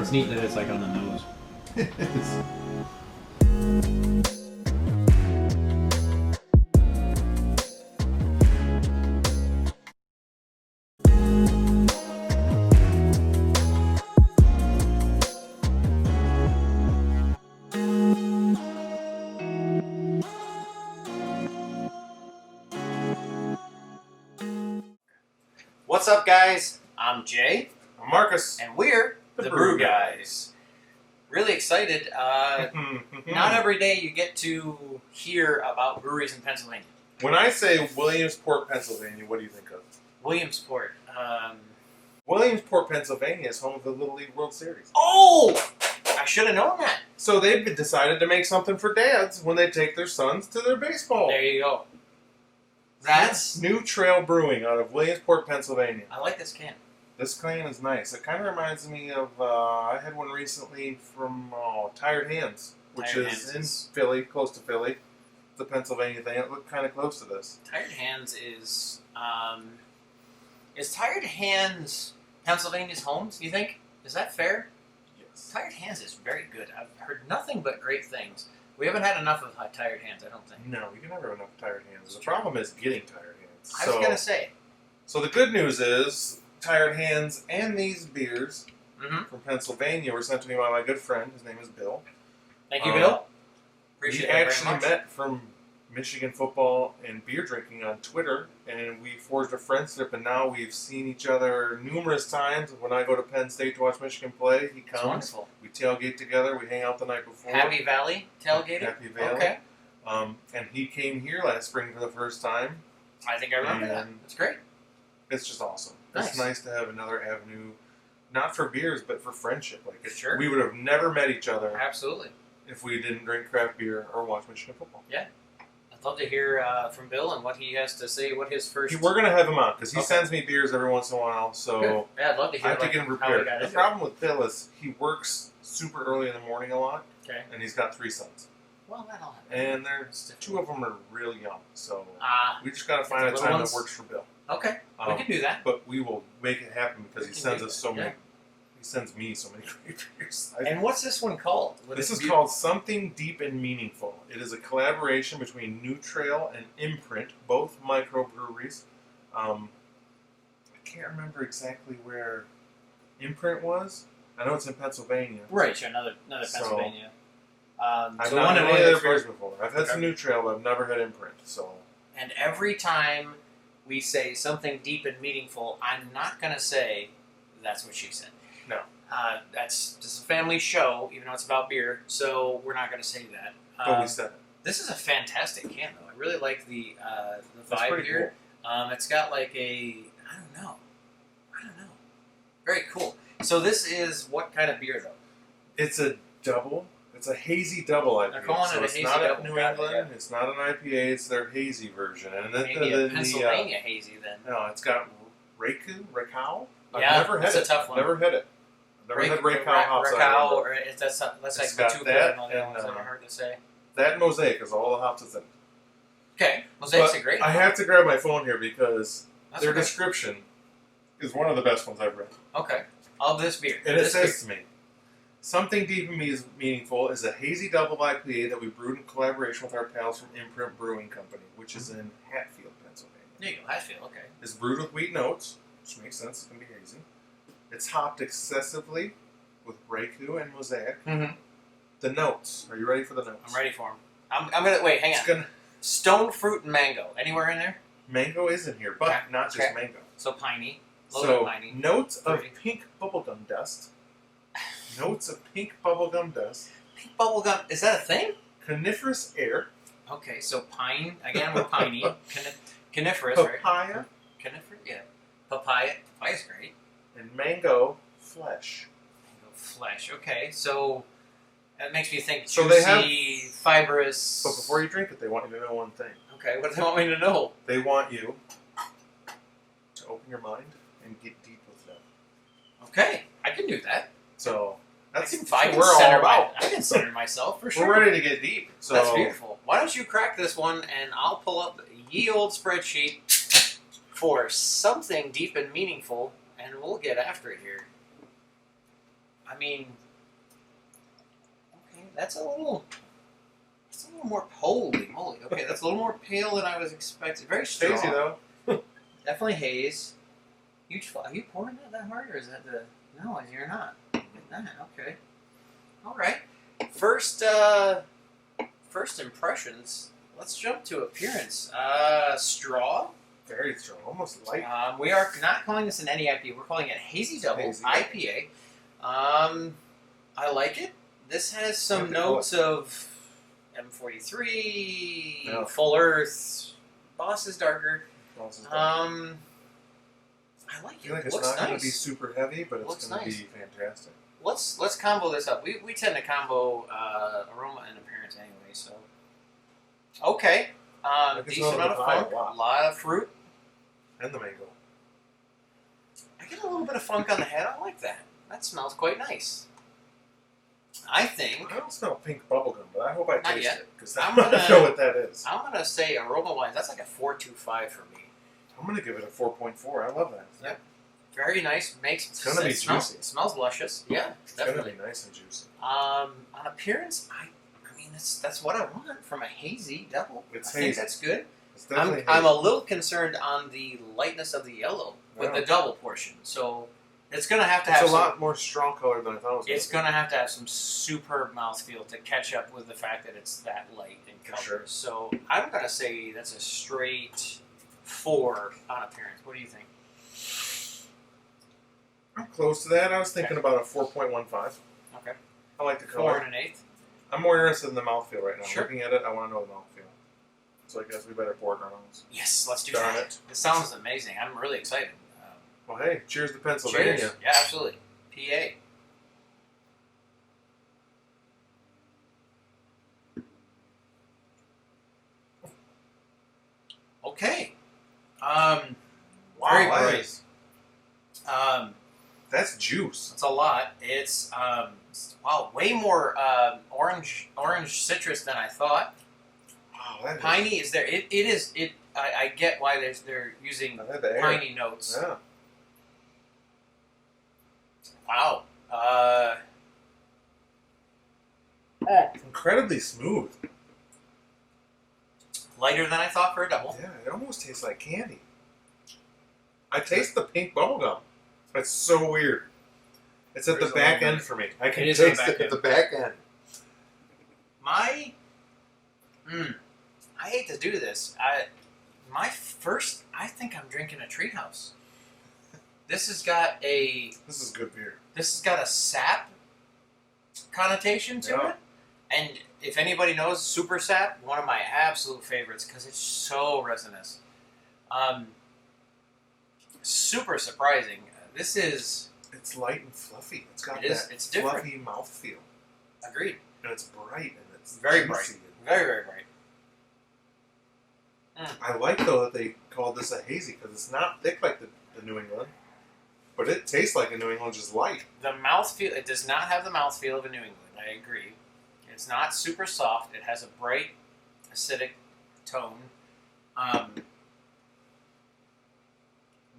It's neat that it's like on the nose. It is. What's up, guys? I'm Jay. I'm Marcus. And we're the Brew Guys. Really excited. Not every day you get to hear about breweries in Pennsylvania. When I say Williamsport, Pennsylvania, what do you think of? Williamsport. Williamsport, Pennsylvania is home of the Little League World Series. Oh! I should have known that. So they've decided to make something for dads when they take their sons to their baseball. There you go. That's new Trail Brewing out of Williamsport, Pennsylvania. I like this can. This can is nice. It kind of reminds me of, I had one recently from Tired Hands, which is in Philly, close to Philly. The Pennsylvania thing. It looked kind of close to this. Tired Hands is Tired Hands Pennsylvania's home, do you think? Is that fair? Yes. Tired Hands is very good. I've heard nothing but great things. We haven't had enough of Tired Hands, I don't think. No, you can never have enough Tired Hands. The problem is getting Tired Hands. I was going to say. So the good news is, Tired Hands and these beers from Pennsylvania were sent to me by my good friend. His name is Bill. Thank you, Bill. Appreciate it very much. We actually met from Michigan football and beer drinking on Twitter, and we forged a friendship, and now we've seen each other numerous times. When I go to Penn State to watch Michigan play, he comes. That's wonderful. We tailgate together. We hang out the night before. Happy Valley tailgating? Happy Valley. Okay. And he came here last spring for the first time. I think I remember that. That's great. It's just awesome. Nice. It's nice to have another avenue, not for beers, but for friendship. Sure. We would have never met each other. Absolutely. If we didn't drink craft beer or watch Michigan football. Yeah. I'd love to hear from Bill and what he has to say, what his first... We're going to have him on, because he sends me beers every once in a while, so... Good. Yeah, I'd love to hear I have to get him prepared. The problem with Bill is he works super early in the morning a lot, and he's got 3 sons. Well, that'll happen. And there's 2 of them are really young, so we just got to find a little time ones? that works for Bill. Okay, we can do that. But we will make it happen, because he sends us so many... He sends me so many great beers. And what's this one called? This is called Something Deep and Meaningful. It is a collaboration between New Trail and Imprint, both microbreweries. I can't remember exactly where Imprint was. I know it's in Pennsylvania. Right, sure, another Pennsylvania. I've not had any of their beers before. I've had some New Trail, but I've never had Imprint. So. And every time we say something deep and meaningful, I'm not going to say that's what she said. No. That's just a family show, even though it's about beer, so we're not going to say that. But we said it. This is a fantastic can, though. I really like the vibe here. Cool. It's got like a, I don't know. Very cool. So this is what kind of beer, though? It's a double. It's a hazy double IPA. They're calling it a hazy double. It's not New England. It's not an IPA. It's their hazy version. And then maybe a Pennsylvania hazy, then. No, it's got Rakow. I've yeah, never had it. That's a tough one. Never had it. Never had Rakow hops. Rakow, that's like the 2 that are hard to say. That and Mosaic is all the hops that's in it. Okay, Mosaic's a great I have to grab my phone here because their description is one of the best ones I've read. Okay. Of this beer. And it says to me, Something Deep and Meaningful is a hazy double IPA that we brewed in collaboration with our pals from Imprint Brewing Company, which is in Hatfield, Pennsylvania. There you go, Hatfield, okay. It's brewed with wheat notes, which makes sense, it's going to be hazy. It's hopped excessively with Raku and Mosaic. Mm-hmm. The notes. Are you ready for the notes? I'm ready for them. I'm going to... Wait, hang on. Stone fruit and mango. Anywhere in there? Mango is in here, but not just mango. So piney. Piney. Notes of pink bubblegum dust. Notes of pink bubblegum dust. Pink bubblegum, is that a thing? Coniferous air. Okay, so pine, again, we're piney. Coniferous, right? Papaya. Coniferous, yeah. Papaya. Papaya's great. And mango flesh. Mango flesh, okay. So that makes me think so juicy, fibrous. But before you drink it, they want you to know one thing. Okay, what do they want me to know? They want you to open your mind and get deep with them. Okay, I can do that. So that's I can center myself for sure. We're ready to get deep. So that's beautiful. Why don't you crack this one and I'll pull up ye old spreadsheet for something deep and meaningful, and we'll get after it here. I mean, okay, that's a little more, holy moly. Okay, that's a little more pale than I was expecting. Very strong. Hazy though. Definitely haze. Huge. Are you pouring that hard, or is that the? No, you're not. Okay. All right. First impressions. Let's jump to appearance. Straw. Very strong, almost light. We are not calling this an NEIP. We're calling it Hazy Double Hazy. IPA. I like it. This has some notes of M43, Full Earth. Boss is darker. I like it. I feel like it's looks not going nice. to be super heavy, but it's going to nice. be fantastic. Let's combo this up. We tend to combo aroma and appearance anyway, so okay. Decent amount of funk, a lot of fruit, and the mango. I get a little bit of funk on the head. I like that. That smells quite nice. I think. I don't smell pink bubblegum, but I hope I taste yet. it because I don't know what that is. I'm gonna say aroma wise, that's like a 4.25 for me. I'm gonna give it a 4.4. I love that. Yep. Very nice. It's gonna be juicy. It smells luscious. Yeah, it's definitely. gonna be nice and juicy. On appearance, I mean that's what I want from a hazy double. I think that's good. It's definitely I'm a little concerned on the lightness of the yellow with the double portion. So it's gonna have to have. It's a lot more strong color than I thought it was. It's gonna have to have some superb mouthfeel to catch up with the fact that it's that light in color. Sure. So I'm gonna say that's a straight 4 on appearance. What do you think? I'm close to that. I was thinking about a 4.15. Okay. I like the color. 4 1/8. I'm more interested in the mouthfeel right now. Sure. Looking at it, I want to know the mouthfeel. So I guess we better pour it in our mouths. Yes, let's do Darn that. it. This sounds amazing. I'm really excited. Well, hey, cheers to Pennsylvania. Cheers. Yeah, absolutely. PA. Okay. Wow, Very that bright. is- that's juice. It's a lot. It's wow, way more orange citrus than I thought. Wow, that Piney is there. It is. I get why they're using I had the air. piney notes. Yeah. Wow. Incredibly smooth. Lighter than I thought for a double. Yeah, it almost tastes like candy. I taste the pink bubblegum. It's so weird. It's at There's the back a little end bit. for me. I can It is taste at the back it at the back end. I hate to do this. I think I'm drinking a Treehouse. This has got This is good beer. This has got a sap connotation to it. And if anybody knows Super Sap, one of my absolute favorites because it's so resinous. Super surprising. This is... It's light and fluffy. It's got it's different. fluffy mouthfeel. Agreed. And it's bright and it's Very juicy. bright. Very, very bright. I like, though, that they called this a hazy because it's not thick like the New England, but it tastes like a New England, just light. The mouthfeel, it does not have the mouthfeel of a New England, I agree. It's not super soft. It has a bright, acidic tone.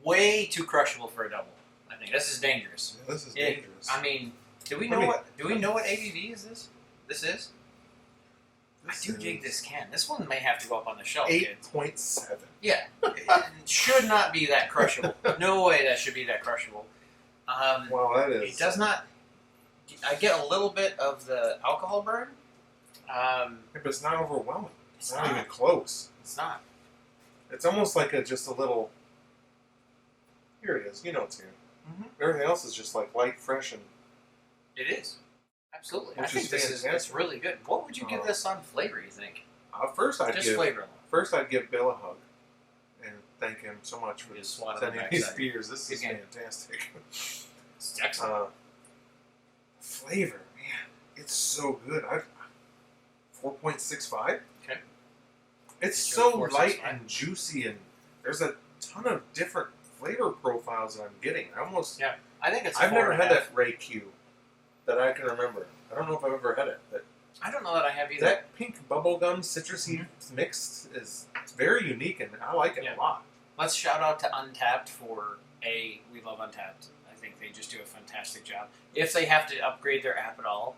Way too crushable for a double. I think this is dangerous. Yeah, this is dangerous. I mean, do we know what ABV is this? This is? I do dig this can. This one may have to go up on the shelf, kids. 8.7. Yeah. It should not be that crushable. No way that should be that crushable. Wow, that is... It does not... I get a little bit of the alcohol burn. Yeah, but it's not overwhelming. It's not not. even close. It's not. It's almost like just a little... Here it is. You know it's here. Mm-hmm. Everything else is just like light, fresh, and... It is. Absolutely. Which I think is this is fantastic. really good. What would you give this on flavor, you think? First I'd give Bill a hug and thank him so much for sending these beers. This is fantastic. It's excellent. Flavor, man, it's so good. 4.65. Okay. It's so light and juicy, and there's a ton of different flavor profiles that I'm getting. I think it's. I've never had that Ray Q that I can remember. I don't know if I've ever had it, but I don't know that I have either. that pink bubblegum citrusy mix is very unique, and I like it a lot. Let's shout out to Untapped for we love Untapped. I think they just do a fantastic job. If they have to upgrade their app at all,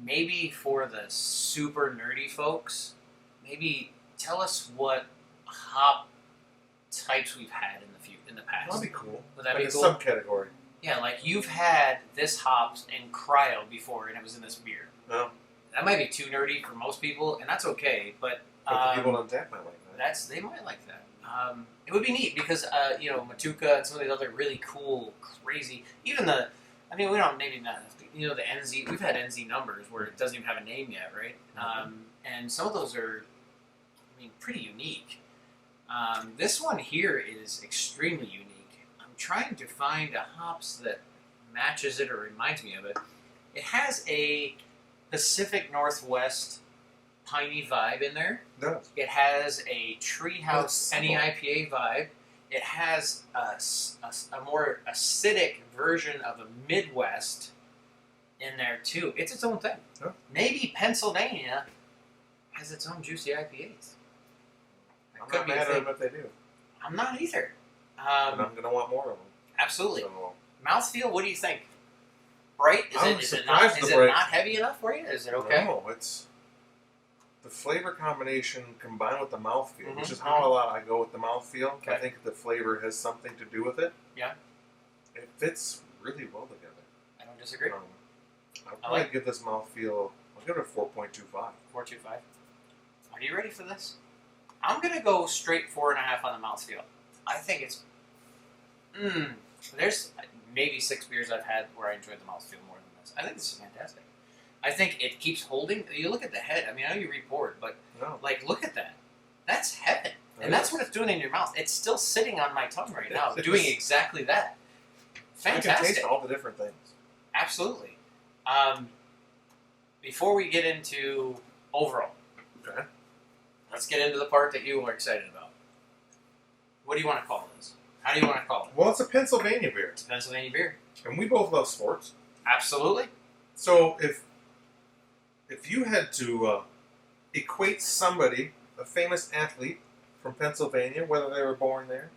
maybe for the super nerdy folks, maybe tell us what hop types we've had in the past. That'd be cool. Would that like be a cool? subcategory. Yeah, like you've had this hops in cryo before, and it was in this beer. No. That might be too nerdy for most people, and that's okay. But the people on tap might like that. they might like that. It would be neat because Matuka and some of these other really cool, crazy. Even we don't maybe not. The NZ. We've had NZ numbers where it doesn't even have a name yet, right? And some of those are, pretty unique. This one here is extremely unique. I'm trying to find a hops that matches it or reminds me of it. It has a Pacific Northwest piney vibe in there. It does. It has a treehouse NEIPA vibe. It has a more acidic version of a Midwest in there too. It's its own thing. Yeah. Maybe Pennsylvania has its own juicy IPAs. I'm not mad at them if they do. I'm not either. And I'm going to want more of them. Absolutely. So, mouthfeel, what do you think? Bright? Is it not heavy enough for you? Is it okay? No, it's the flavor combination combined with the mouthfeel, which is how a lot I go with the mouthfeel. Okay. I think the flavor has something to do with it. Yeah. It fits really well together. I don't disagree. I'll probably give this mouthfeel, I'll give it a 4.25. 4.25. Are you ready for this? I'm going to go straight 4.5 on the mouthfeel. I think it's... There's maybe 6 beers I've had where I enjoyed the mouthfeel more than this. I think this is fantastic. I think it keeps holding. You look at the head. I know you read poured, but look at that. That's heaven. And that's what it's doing in your mouth. It's still sitting on my tongue right now, doing exactly that. Fantastic. I can taste all the different things. Absolutely. Before we get into overall, let's get into the part that you are excited about. What do you want to call this? How do you want to call it? Well, it's a Pennsylvania beer. It's a Pennsylvania beer. And we both love sports. Absolutely. So if you had to equate somebody, a famous athlete from Pennsylvania, whether they were born there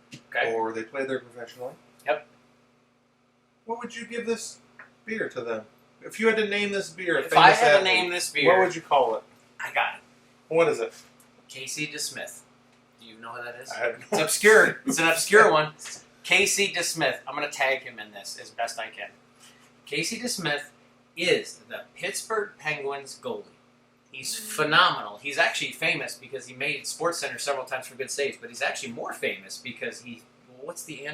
or they played there professionally, what would you give this beer to them? If you had to name this beer, if I had to name this beer, what would you call it? I got it. What is it? Casey DeSmith. Do you know who that is? I have no It's obscure. It's an obscure one. Casey DeSmith. I'm going to tag him in this as best I can. Casey DeSmith is the Pittsburgh Penguins goalie. He's phenomenal. He's actually famous because he made SportsCenter several times for good saves, but he's actually more famous because what's the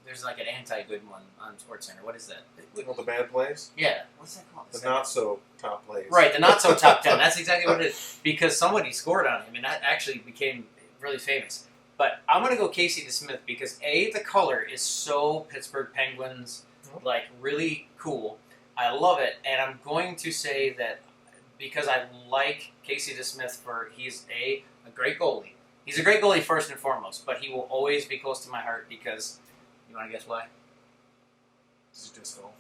there's like an anti-good one on SportsCenter. What is that? Well, the bad plays? Yeah. What's that called? The not-so-top plays. Right, the not-so-top 10. That's exactly what it is. Because somebody scored on him, and that actually became really famous. But I'm going to go Casey DeSmith because, A, the color is so Pittsburgh Penguins, really cool. I love it, and I'm going to say that because I like Casey DeSmith he's a great goalie. He's a great goalie first and foremost, but he will always be close to my heart because, you want to guess why?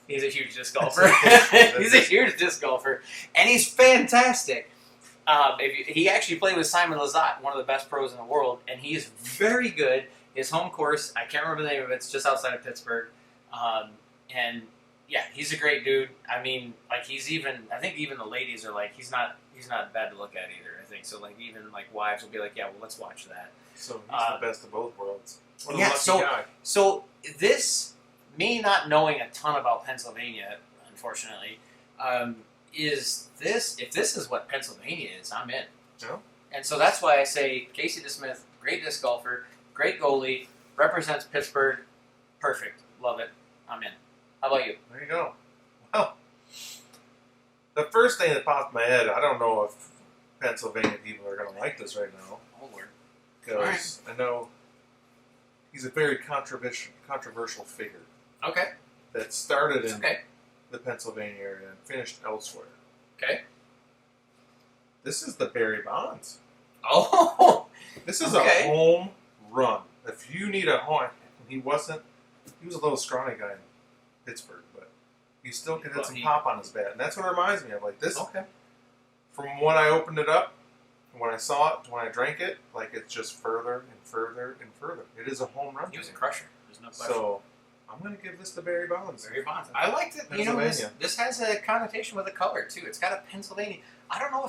He's a huge disc golfer. He's a huge disc golfer, and he's fantastic. He actually played with Simon Lizotte, one of the best pros in the world, and he is very good. His home course, I can't remember the name of it, it's just outside of Pittsburgh. And yeah, he's a great dude. I think even the ladies are like, he's not bad to look at either, I think. So even wives will be like, yeah, well, let's watch that. So he's the best of both worlds. What a lucky guy. So this, me not knowing a ton about Pennsylvania, unfortunately, if this is what Pennsylvania is, I'm in. Yeah. And so that's why I say Casey DeSmith, great disc golfer, great goalie, represents Pittsburgh, perfect, love it, I'm in. How about you? There you go. Well, the first thing that popped in my head, I don't know if Pennsylvania people are going to like this right now. Oh, Lord. Because I know he's a very controversial figure. Okay. That started in the Pennsylvania area and finished elsewhere. Okay. This is the Barry Bonds. Oh! This is a home run. If you need a home, he was a little scrawny guy in Pittsburgh, but he still could hit some pop on his bat. And that's what it reminds me of. This, from when I opened it up, when I saw it, when I drank it, it's just further and further and further. It is a home run. He was a crusher. There's no question. So, I'm going to give this to Barry Bonds. Barry Bonds. I liked it. You know, this has a connotation with the color too. It's got a Pennsylvania. I don't know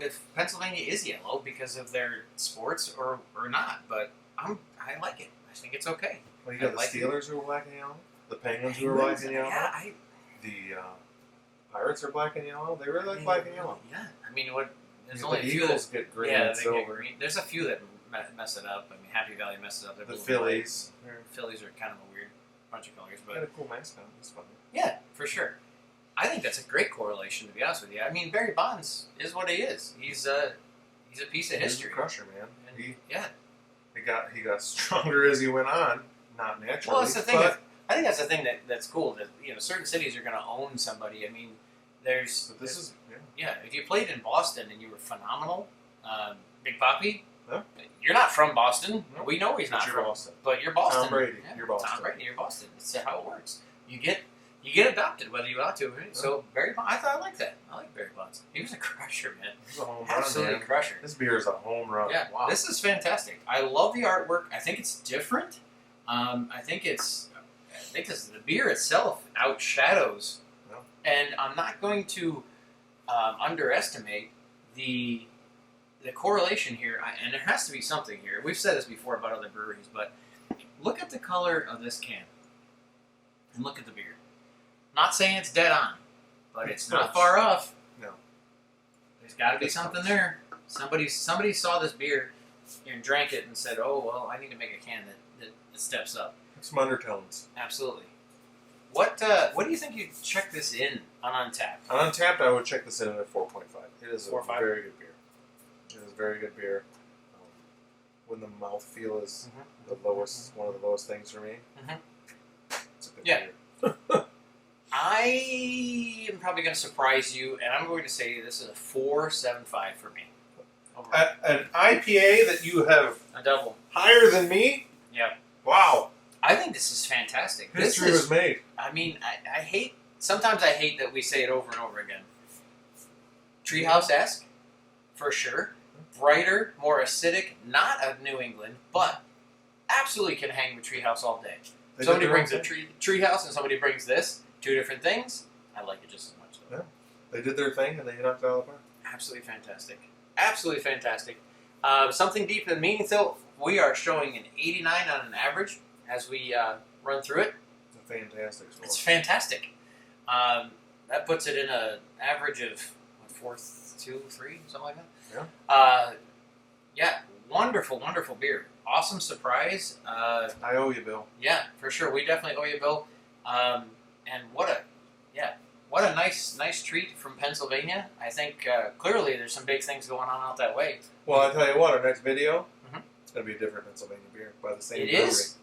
if Pennsylvania is yellow because of their sports or not, but I like it. I think it's okay. Well, you got the Steelers who are black and yellow, the Penguins who are black and yellow. Yeah, the Pirates are black and yellow. They really like black and yellow. Yeah, I mean, there's the only a few Eagles get green and silver. Get green. There's a few that mess it up. I mean, Happy Valley messes up. The Phillies. Phillies are kind of a weird bunch of colors, but got a cool mascot. It's fun. Yeah, for sure. I think that's a great correlation, to be honest with you. I mean, Barry Bonds is what he is. He's a piece of history. He's a crusher, man. And He got stronger as he went on. Not naturally. Well, that's the thing. I think that's the thing that's cool. That certain cities are going to own somebody. I mean, if you played in Boston and you were phenomenal, Big Papi. Yeah. You're not from Boston. No. We know he's not from Boston. But you're Boston. Tom Brady. Yeah, You're Boston. Tom Brady. You're Boston. That's how it works. You get adopted whether you want to. Right? Yeah. So Barry Bonds, I like that. I like Barry Bonds. He was a crusher, man. He was a home Absolutely run, man. crusher. This beer is a home run. Yeah. Wow. This is fantastic. I love the artwork. I think it's different. I think the beer itself outshadows, and I'm not going to underestimate the correlation here, and there has to be something here. We've said this before about other breweries, but look at the color of this can, and look at the beer. Not saying it's dead on, but it's not far off. No. There's got to be something there. Somebody saw this beer and drank it and said, "Oh well, I need to make a can that steps up." Some undertones. Absolutely. What do you think you'd check this in on Untappd? On Untappd, I would check this in at 4.5. It is 4.5? A very good beer. It is a very good beer. When the mouthfeel is the lowest, one of the lowest things for me. It's a good beer. I am probably going to surprise you, and I'm going to say this is a 4.75 for me. An IPA that you have a double higher than me? Yeah. Wow. I think this is fantastic. History was made. I mean, sometimes I hate that we say it over and over again. Treehouse-esque, for sure. Brighter, more acidic, not of New England, but absolutely can hang with Treehouse all day. Somebody brings a Treehouse and somebody brings this, two different things. I like it just as much. Though. Yeah. They did their thing and they knocked it out of the park. Absolutely fantastic. Absolutely fantastic. Something deep and meaningful. We are showing an 89 on an average as we run through it. It's a fantastic score. It's fantastic. That puts it in an average of 4.2, 3, something like that. Yeah. Wonderful, wonderful beer. Awesome surprise. I owe you, Bill. Yeah, for sure. We definitely owe you, Bill. And what a nice treat from Pennsylvania. I think clearly there's some big things going on out that way. Well, I tell you what, our next video, it's going to be a different Pennsylvania beer by the same brewery. It is?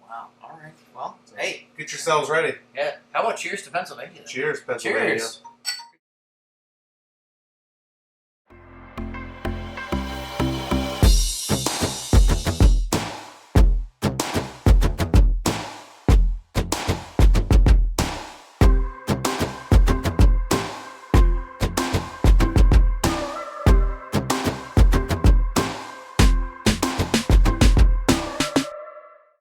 Wow. All right. Well, hey. Get yourselves ready. Yeah. How about cheers to Pennsylvania then? Cheers, Pennsylvania. Cheers.